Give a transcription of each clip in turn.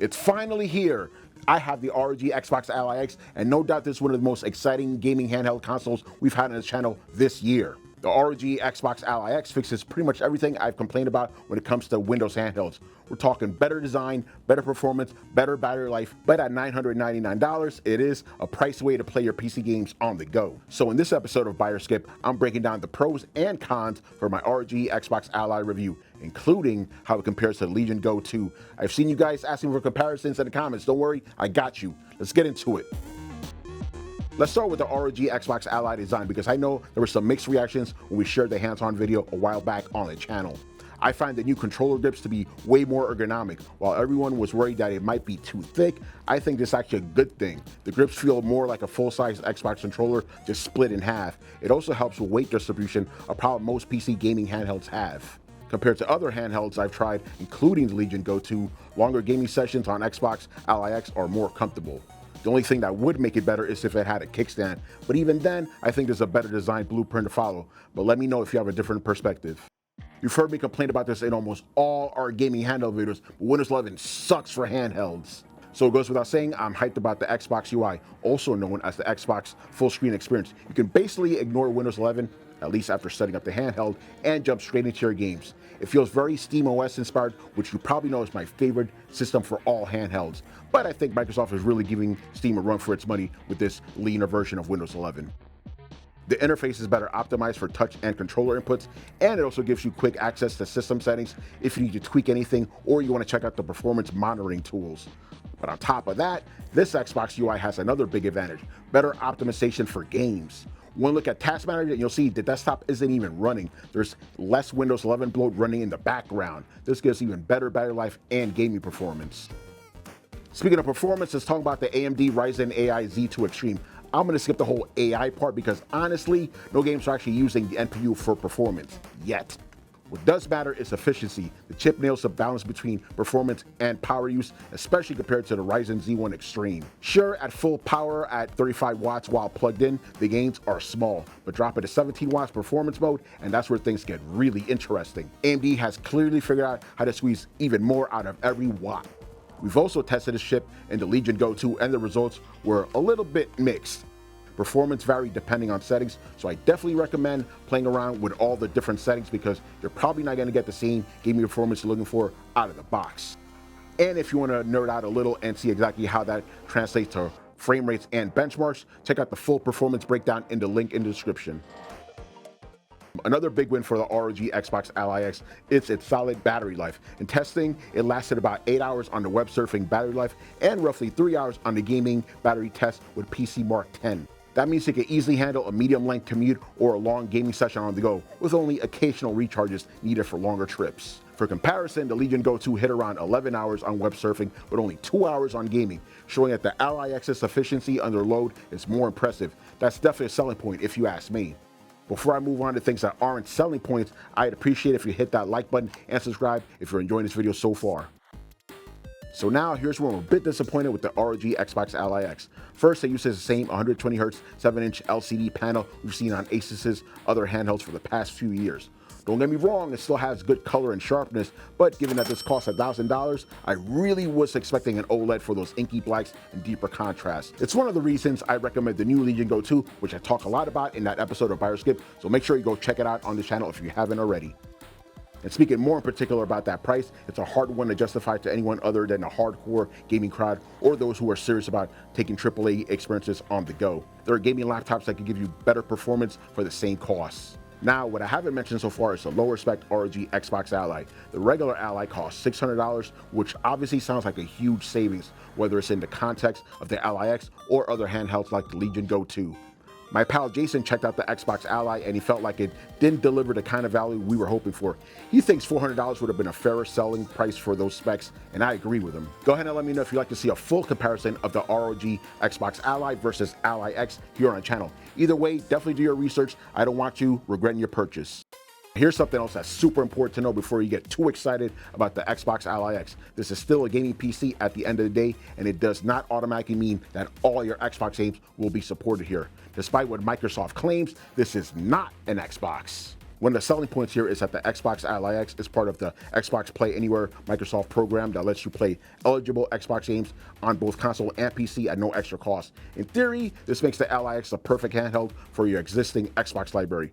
It's finally here. I have the ROG Xbox Ally X, and no doubt this is one of the most exciting gaming handheld consoles we've had on this channel this year. The ROG Xbox Ally X fixes pretty much everything I've complained about when it comes to Windows handhelds. We're talking better design, better performance, better battery life, but at $999, it is a pricey way to play your PC games on the go. So in this episode of Buy or Skip, I'm breaking down the pros and cons for my ROG Xbox Ally review, including how it compares to the Legion Go 2. I've seen you guys asking for comparisons in the comments. Don't worry, I got you. Let's get into it. Let's start with the ROG Xbox Ally design because I know there were some mixed reactions when we shared the hands-on video a while back on the channel. I find the new controller grips to be way more ergonomic. While everyone was worried that it might be too thick, I think this is actually a good thing. The grips feel more like a full-size Xbox controller just split in half. It also helps with weight distribution, a problem most PC gaming handhelds have. Compared to other handhelds I've tried, including the Legion Go 2, longer gaming sessions on Xbox Ally X are more comfortable. The only thing that would make it better is if it had a kickstand, but even then, I think there's a better design blueprint to follow. But let me know if you have a different perspective. You've heard me complain about this in almost all our gaming handheld videos, but Windows 11 sucks for handhelds. So it goes without saying, I'm hyped about the Xbox UI, also known as the Xbox full screen experience. You can basically ignore Windows 11, at least after setting up the handheld, and jump straight into your games. It feels very SteamOS inspired, which you probably know is my favorite system for all handhelds. But I think Microsoft is really giving Steam a run for its money with this leaner version of Windows 11. The interface is better optimized for touch and controller inputs, and it also gives you quick access to system settings if you need to tweak anything or you want to check out the performance monitoring tools. But on top of that, this Xbox UI has another big advantage: better optimization for games. One look at Task Manager and you'll see the desktop isn't even running. There's less Windows 11 bloat running in the background. This gives even better battery life and gaming performance. Speaking of performance, let's talk about the AMD Ryzen AI Z2 Extreme. I'm going to skip the whole AI part because honestly, no games are actually using the NPU for performance yet. What does matter is efficiency. The chip nails the balance between performance and power use, especially compared to the Ryzen Z1 Extreme. Sure, at full power at 35 watts while plugged in, the gains are small, but drop it to 17 watts performance mode, and that's where things get really interesting. AMD has clearly figured out how to squeeze even more out of every watt. We've also tested this chip in the Legion Go 2, and the results were a little bit mixed. Performance varied depending on settings, so I definitely recommend playing around with all the different settings because you're probably not going to get the same gaming performance you're looking for out of the box. And if you want to nerd out a little and see exactly how that translates to frame rates and benchmarks, check out the full performance breakdown in the link in the description. Another big win for the ROG Xbox Ally X is its solid battery life. In testing, it lasted about 8 hours on the web surfing battery life and roughly 3 hours on the gaming battery test with PC Mark 10. That means it can easily handle a medium-length commute or a long gaming session on the go, with only occasional recharges needed for longer trips. For comparison, the Legion Go 2 hit around 11 hours on web surfing, but only 2 hours on gaming, showing that the Ally X's efficiency under load is more impressive. That's definitely a selling point if you ask me. Before I move on to things that aren't selling points, I'd appreciate if you hit that like button and subscribe if you're enjoying this video so far. So now here's where I'm a bit disappointed with the ROG Xbox Ally X. First, it uses the same 120Hz 7-inch LCD panel we've seen on Asus's other handhelds for the past few years. Don't get me wrong, it still has good color and sharpness, but given that this costs $1,000, I really was expecting an OLED for those inky blacks and deeper contrast. It's one of the reasons I recommend the new Legion Go 2, which I talk a lot about in that episode of Buy or Skip, so make sure you go check it out on the channel if you haven't already. And speaking more in particular about that price, it's a hard one to justify to anyone other than a hardcore gaming crowd or those who are serious about taking AAA experiences on the go. There are gaming laptops that can give you better performance for the same costs. Now, what I haven't mentioned so far is the lower spec ROG Xbox Ally. The regular Ally costs $600, which obviously sounds like a huge savings, whether it's in the context of the Ally X or other handhelds like the Legion Go 2. My pal Jason checked out the Xbox Ally and he felt like it didn't deliver the kind of value we were hoping for. He thinks $400 would have been a fairer selling price for those specs, and I agree with him. Go ahead and let me know if you'd like to see a full comparison of the ROG Xbox Ally versus Ally X here on the channel. Either way, definitely do your research. I don't want you regretting your purchase. Here's something else that's super important to know before you get too excited about the Xbox Ally X. This is still a gaming PC at the end of the day, and it does not automatically mean that all your Xbox games will be supported here. Despite what Microsoft claims, this is not an Xbox. One of the selling points here is that the Xbox Ally X is part of the Xbox Play Anywhere Microsoft program that lets you play eligible Xbox games on both console and PC at no extra cost. In theory, this makes the Ally X the perfect handheld for your existing Xbox library.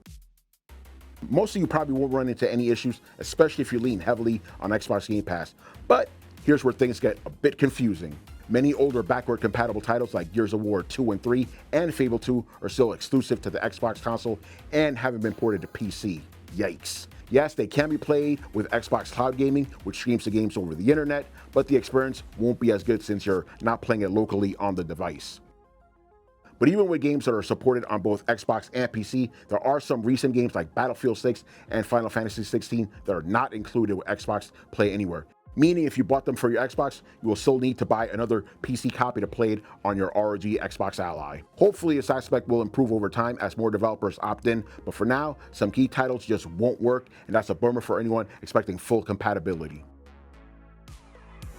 Most of you probably won't run into any issues, especially if you lean heavily on Xbox Game Pass. But here's where things get a bit confusing. Many older backward compatible titles like Gears of War 2 and 3 and Fable 2 are still exclusive to the Xbox console and haven't been ported to PC. Yikes. Yes, they can be played with Xbox Cloud Gaming, which streams the games over the internet, but the experience won't be as good since you're not playing it locally on the device. But even with games that are supported on both Xbox and PC, there are some recent games like Battlefield 6 and Final Fantasy 16 that are not included with Xbox Play Anywhere. Meaning if you bought them for your Xbox, you will still need to buy another PC copy to play it on your ROG Xbox Ally. Hopefully this aspect will improve over time as more developers opt in, but for now, some key titles just won't work, and that's a bummer for anyone expecting full compatibility.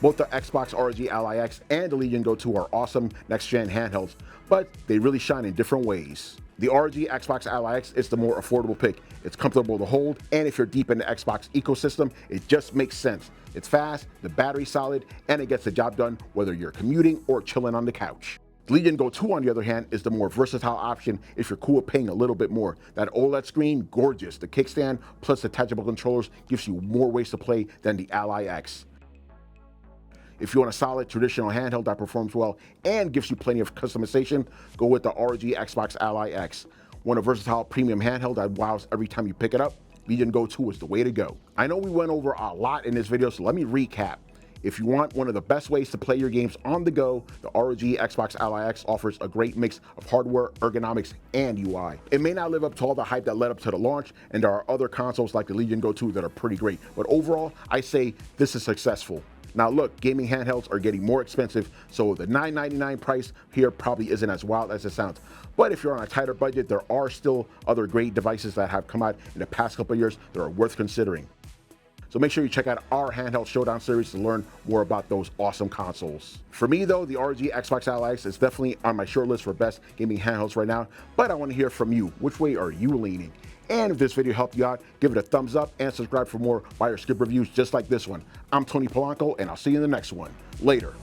Both the Xbox ROG Ally X and the Legion Go 2 are awesome next-gen handhelds, but they really shine in different ways. The ROG Xbox Ally X is the more affordable pick. It's comfortable to hold, and if you're deep in the Xbox ecosystem, it just makes sense. It's fast, the battery's solid, and it gets the job done whether you're commuting or chilling on the couch. The Legion Go 2, on the other hand, is the more versatile option if you're cool with paying a little bit more. That OLED screen, gorgeous. The kickstand plus detachable controllers gives you more ways to play than the Ally X. If you want a solid traditional handheld that performs well and gives you plenty of customization, go with the ROG Xbox Ally X. Want a versatile premium handheld that wows every time you pick it up? Legion Go 2 is the way to go. I know we went over a lot in this video, so let me recap. If you want one of the best ways to play your games on the go, the ROG Xbox Ally X offers a great mix of hardware, ergonomics, and UI. It may not live up to all the hype that led up to the launch, and there are other consoles like the Legion Go 2 that are pretty great, but overall, I say this is successful. Now look, gaming handhelds are getting more expensive, so the $999 price here probably isn't as wild as it sounds. But if you're on a tighter budget, there are still other great devices that have come out in the past couple of years that are worth considering. So make sure you check out our Handheld Showdown series to learn more about those awesome consoles. For me though, the ROG Xbox Ally X is definitely on my short list for best gaming handhelds right now, but I want to hear from you. Which way are you leaning? And if this video helped you out, give it a thumbs up and subscribe for more buy or skip reviews just like this one. I'm Tony Polanco, and I'll see you in the next one. Later.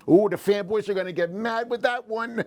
Ooh, the fanboys are gonna get mad with that one.